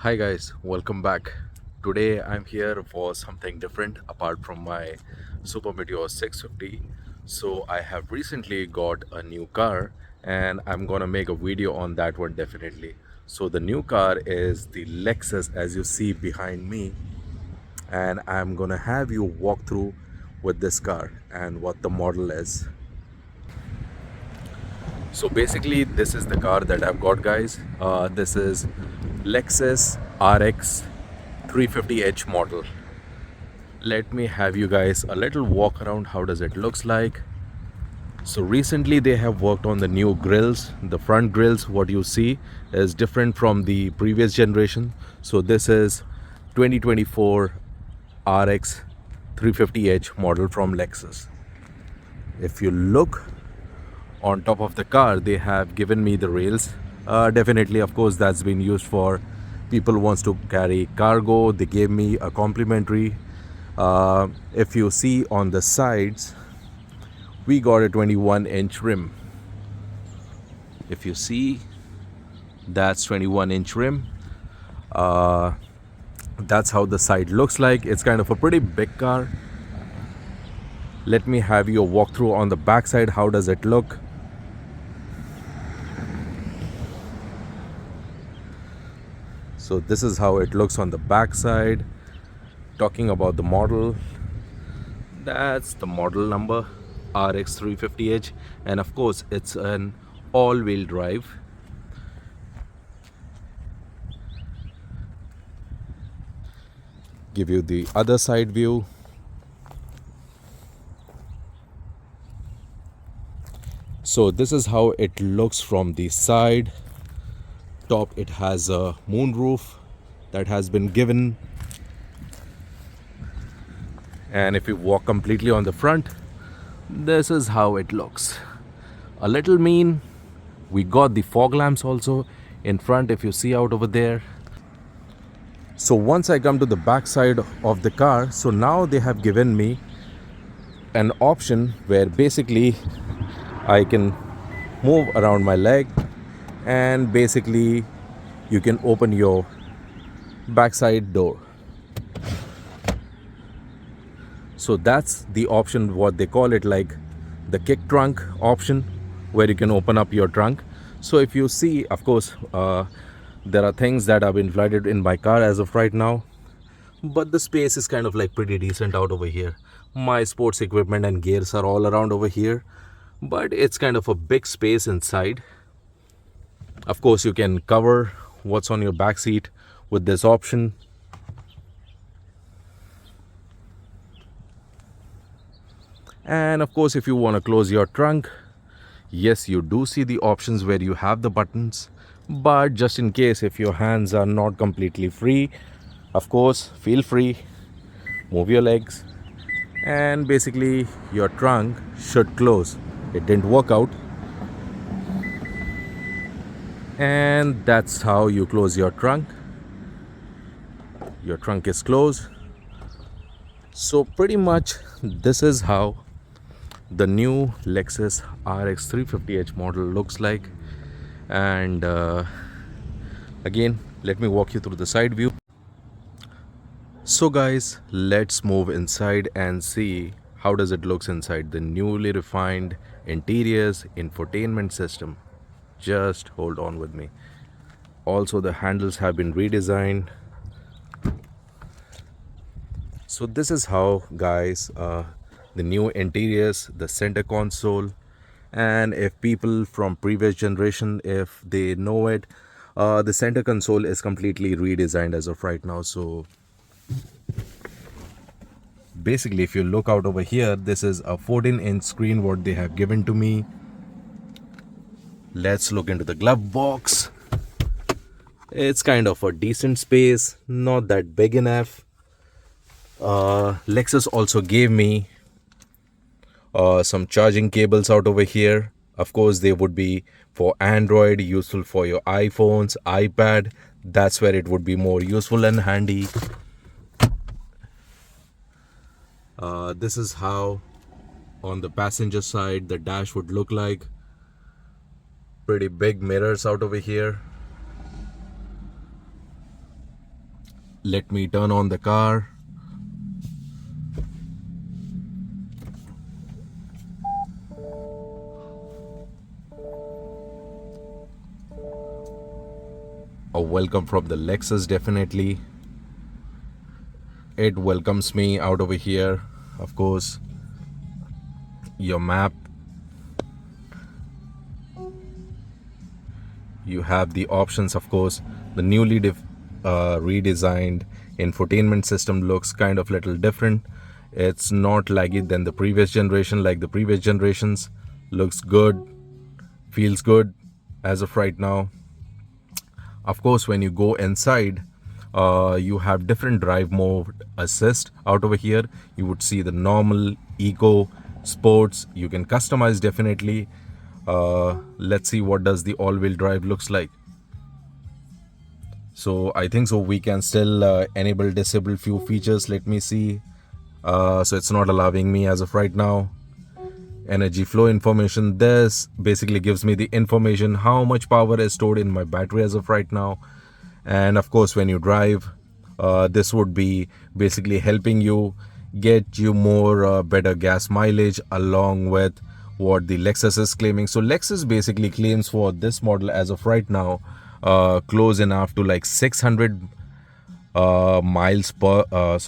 Hi guys, welcome back. Today I'm here for something different apart from my Super Meteor 650. So I have recently got a new car and I'm gonna make a video on that one definitely. So the new car is the Lexus as you see behind me, and I'm gonna have you walk through with this car and what the model is. So basically, this is the car that I've got, guys. This is Lexus RX 350h model. Let me have you guys a little walk around. How does it looks like? So recently they have worked on the new grills. The front grills, what you see, is different from the previous generation. So this is 2024 RX 350h model from Lexus. If you look on top of the car, they have given me the rails. Definitely, of course, that's been used for people who wants to carry cargo. They gave me a complimentary. If you see on the sides, we got a 21-inch rim. If you see, that's 21-inch rim. That's how the side looks like. It's kind of a pretty big car. Let me have you a walkthrough on the back side. How does it look? So this is how it looks on the back side. Talking about the model, that's the model number RX350h, and of course it's an all-wheel drive. Give you the other side view. So this is how it looks from the side. Top, it has a moon roof that has been given, and if you walk completely on the front, this is how it looks. A little mean. We got the fog lamps also in front, if you see out over there. So once I come to the back side of the car, so now they have given me an option where basically I can move around my leg, and basically you can open your backside door. So that's the option, what they call it, like the kick trunk option, where you can open up your trunk. So if you see, of course, there are things that have been flooded in my car as of right now, but the space is kind of like pretty decent out over here. My sports equipment and gears are all around over here, but it's kind of a big space inside. Of course, you can cover what's on your back seat with this option. And of course, if you want to close your trunk, yes, you do see the options where you have the buttons. But just in case if your hands are not completely free, of course, feel free, move your legs, and basically your trunk should close. It didn't work out, and that's how you close your trunk. Your trunk is closed. So pretty much this is how the new Lexus RX 350h model looks like. And again, let me walk you through the side view. So guys, let's move inside and see how does it looks inside the newly refined interiors infotainment system. Just hold on with me. Also, the handles have been redesigned. So this is how, guys, the new interiors, the center console, and if people from previous generation, if they know it, the center console is completely redesigned as of right now. So basically, if you look out over here, this is a 14-inch screen what they have given to me. Let's look into the glove box. It's kind of a decent space, not that big enough. Lexus also gave me some charging cables out over here. Of course, they would be for Android, useful for your iPhones, iPad. That's where it would be more useful and handy. This is how on the passenger side the dash would look like. Pretty big mirrors out over here. Let me turn on the car. A welcome from the Lexus, definitely. It welcomes me out over here. Of course, your map. You have the options, of course. The newly redesigned infotainment system looks kind of little different. It's not laggy than the previous generation, like the previous generations. Looks good, feels good as of right now. Of course, when you go inside, you have different drive mode assist out over here. You would see the normal, eco, sports. You can customize definitely. Let's see what does the all-wheel drive looks like. So I think so we can still enable disable few features. Let me see. So it's not allowing me as of right now. Energy flow information. This basically gives me the information how much power is stored in my battery as of right now. And of course, when you drive, this would be basically helping you get you more better gas mileage, along with what the Lexus is claiming. So Lexus basically claims for this model as of right now close enough to like 600 miles per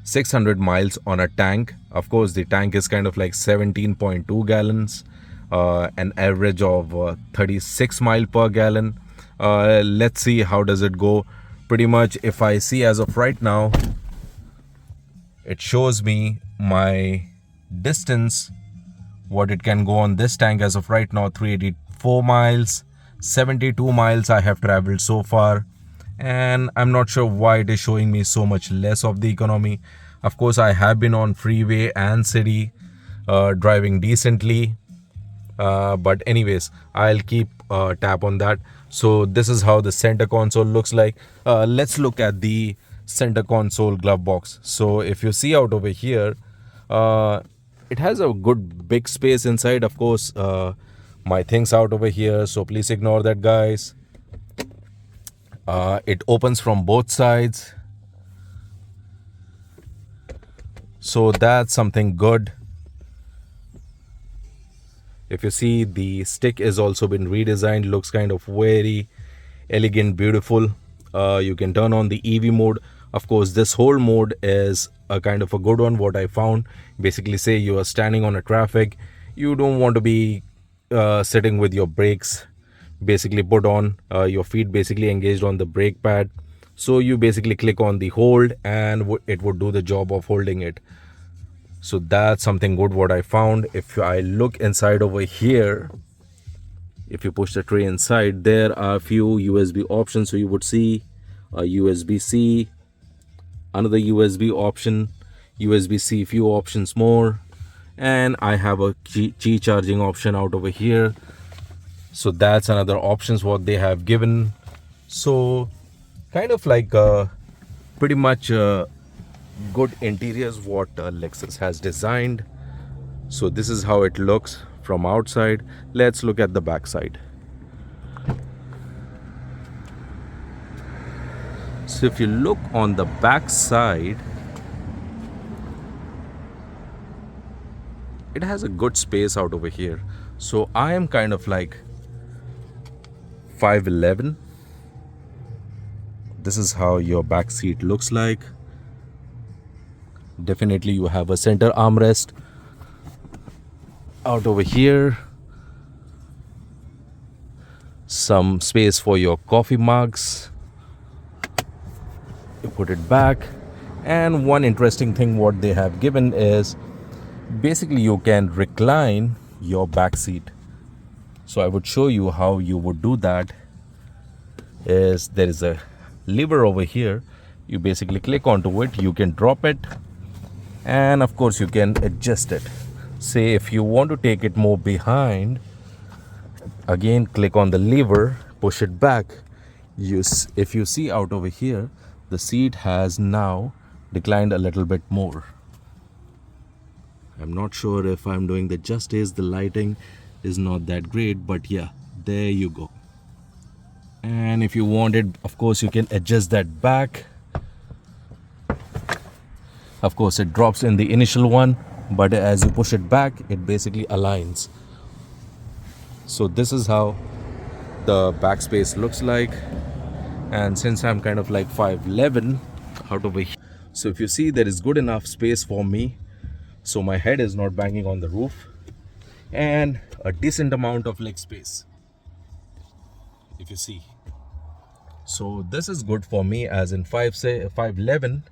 600 miles on a tank. Of course, the tank is kind of like 17.2 gallons, an average of 36 mile per gallon. Let's see how does it go. Pretty much, if I see as of right now, it shows me my distance, what it can go on this tank as of right now. 384 miles, 72 miles I have traveled so far, and I'm not sure why it is showing me so much less of the economy. Of course, I have been on freeway and city driving decently, but anyways, I'll keep tap on that. So this is how the center console looks like. Let's look at the center console glove box. So if you see out over here, it has a good big space inside. Of course, my things out over here, so please ignore that, guys. It opens from both sides, so that's something good. If you see, the stick is also been redesigned, looks kind of very elegant, beautiful. You can turn on the EV mode. Of course, this whole mode is a kind of a good one, what I found. Basically, say you are standing on a traffic, you don't want to be sitting with your brakes basically put on, your feet basically engaged on the brake pad. So you basically click on the hold and it would do the job of holding it. So that's something good what I found. If I look inside over here, if you push the tray inside, there are a few USB options. So you would see a USB-C, another USB option, USB-C, few options more, and I have a Qi charging option out over here. So that's another options what they have given. So kind of like pretty much good interiors what Lexus has designed. So this is how it looks from outside. Let's look at the back side. So if you look on the back side, it has a good space out over here. So I am kind of like 5'11". This is how your back seat looks like. Definitely you have a center armrest out over here, some space for your coffee mugs. You put it back, and one interesting thing what they have given is basically you can recline your back seat. So I would show you how you would do that. Is there is a lever over here, you basically click onto it, you can drop it, and of course you can adjust it. Say if you want to take it more behind, again click on the lever, push it back. If you see out over here, the seat has now declined a little bit more. I'm not sure if I'm doing the justice. The lighting is not that great, but yeah, there you go. And if you wanted, of course you can adjust that back. Of course it drops in the initial one, but as you push it back it basically aligns. So this is how the backspace looks like. And since I'm kind of like 5'11" out over here, so if you see, there is good enough space for me, so my head is not banging on the roof, and a decent amount of leg space, if you see. So this is good for me as in 5'11".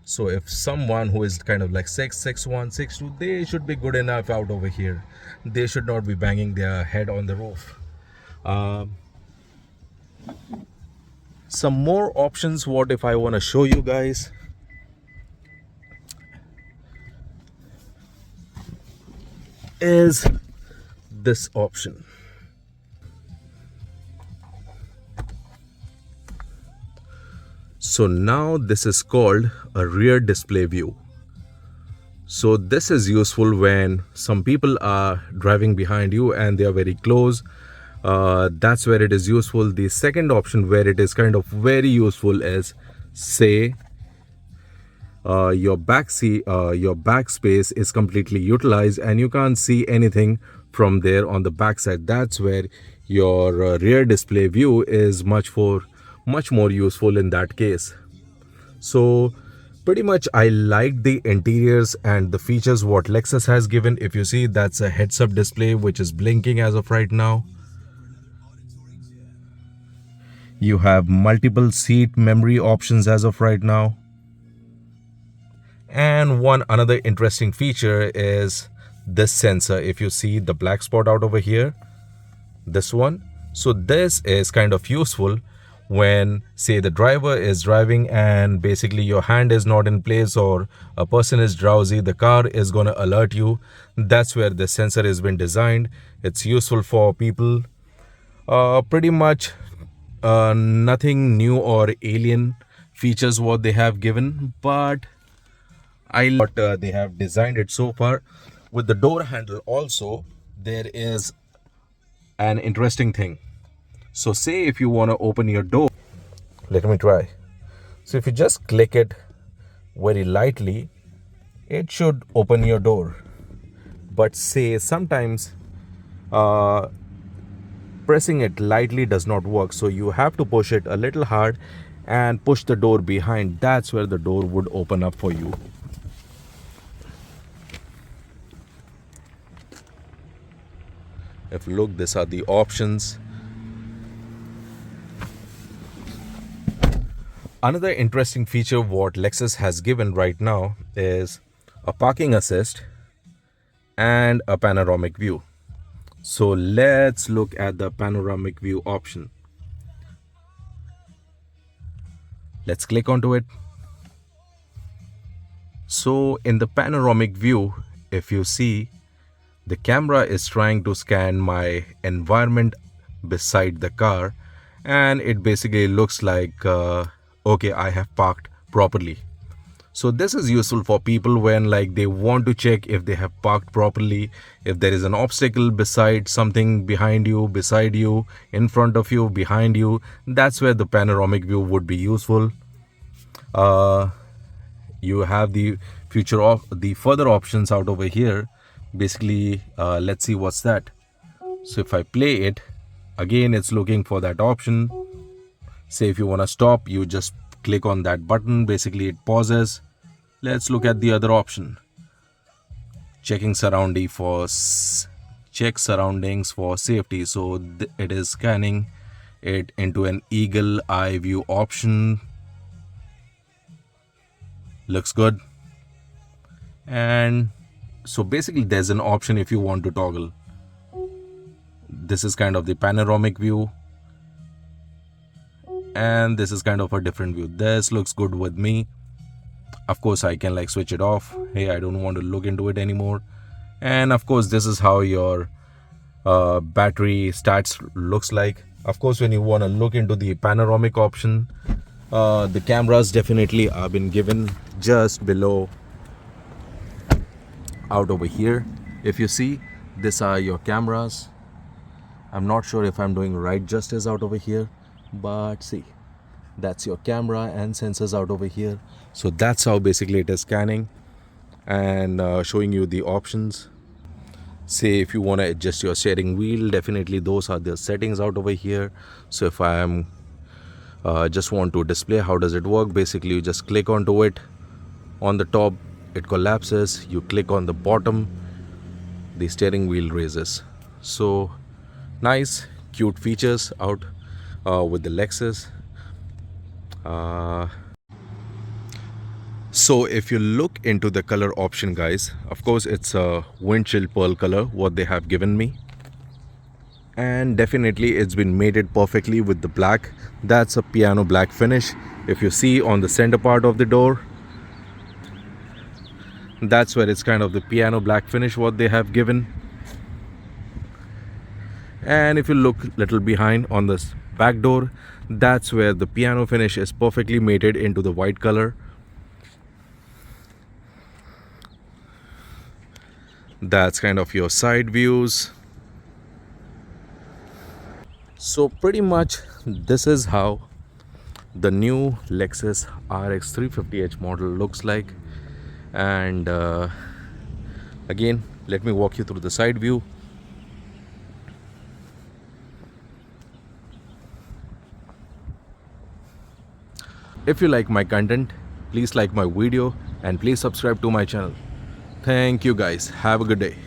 So if someone who is kind of like 6'1", 6'2", they should be good enough out over here. They should not be banging their head on the roof. Some more options, what if I want to show you guys, is this option. So now this is called a rear display view. So this is useful when some people are driving behind you and they are very close. That's where it is useful. The second option where it is kind of very useful is, say your back space is completely utilized and you can't see anything from there on the back side. That's where your rear display view is much more useful in that case. So pretty much I like the interiors and the features what Lexus has given. If you see, that's a heads-up display which is blinking as of right now. You have multiple seat memory options as of right now. And another interesting feature is this sensor. If you see the black spot out over here, this one, so this is kind of useful when, say, the driver is driving and basically your hand is not in place or a person is drowsy, the car is going to alert you. That's where the sensor has been designed. It's useful for people. Pretty much nothing new or alien features what they have given, but I like what they have designed it so far. With the door handle also, there is an interesting thing. So say if you want to open your door, let me try. So if you just click it very lightly, it should open your door. But say sometimes pressing it lightly does not work. So you have to push it a little hard and push the door behind. That's where the door would open up for you. If you look, these are the options. Another interesting feature what Lexus has given right now is a parking assist and a panoramic view. So let's look at the panoramic view option. Let's click onto it. So in the panoramic view, if you see, the camera is trying to scan my environment beside the car, and it basically looks like okay, I have parked properly. So this is useful for people when like they want to check if they have parked properly, if there is an obstacle beside something behind you, beside you, in front of you, behind you. That's where the panoramic view would be useful. You have the future of the further options out over here. Basically, let's see what's that. So if I play it, again it's looking for that option. Say if you want to stop, you just click on that button, basically it pauses. Let's look at the other option. Check surroundings for safety. So it is scanning it into an eagle eye view option. Looks good. And so basically there's an option if you want to toggle. This is kind of the panoramic view, and this is kind of a different view. This looks good with me. Of course I can like switch it off. Hey, I don't want to look into it anymore. And of course this is how your battery stats looks like. Of course, when you want to look into the panoramic option, the cameras definitely have been given just below out over here. If you see, these are your cameras. I'm not sure if I'm doing right justice out over here, but see, that's your camera and sensors out over here. So that's how basically it is scanning. and showing you the options. Say if you want to adjust your steering wheel, definitely those are the settings out over here. So if I am just want to display how does it work, basically you just click onto it. On the top it collapses, you click on the bottom, the steering wheel raises. So nice cute features out with the Lexus. So if you look into the color option, guys, of course it's a windshield pearl color what they have given me, and definitely it's been mated perfectly with the black. That's a piano black finish. If you see on the center part of the door, that's where it's kind of the piano black finish what they have given. And if you look little behind on this back door, that's where the piano finish is perfectly mated into the white color. That's kind of your side views. So pretty much this is how the new Lexus RX350h model looks like. And again, let me walk you through the side view. If you like my content, please like my video and please subscribe to my channel. Thank you guys. Have a good day.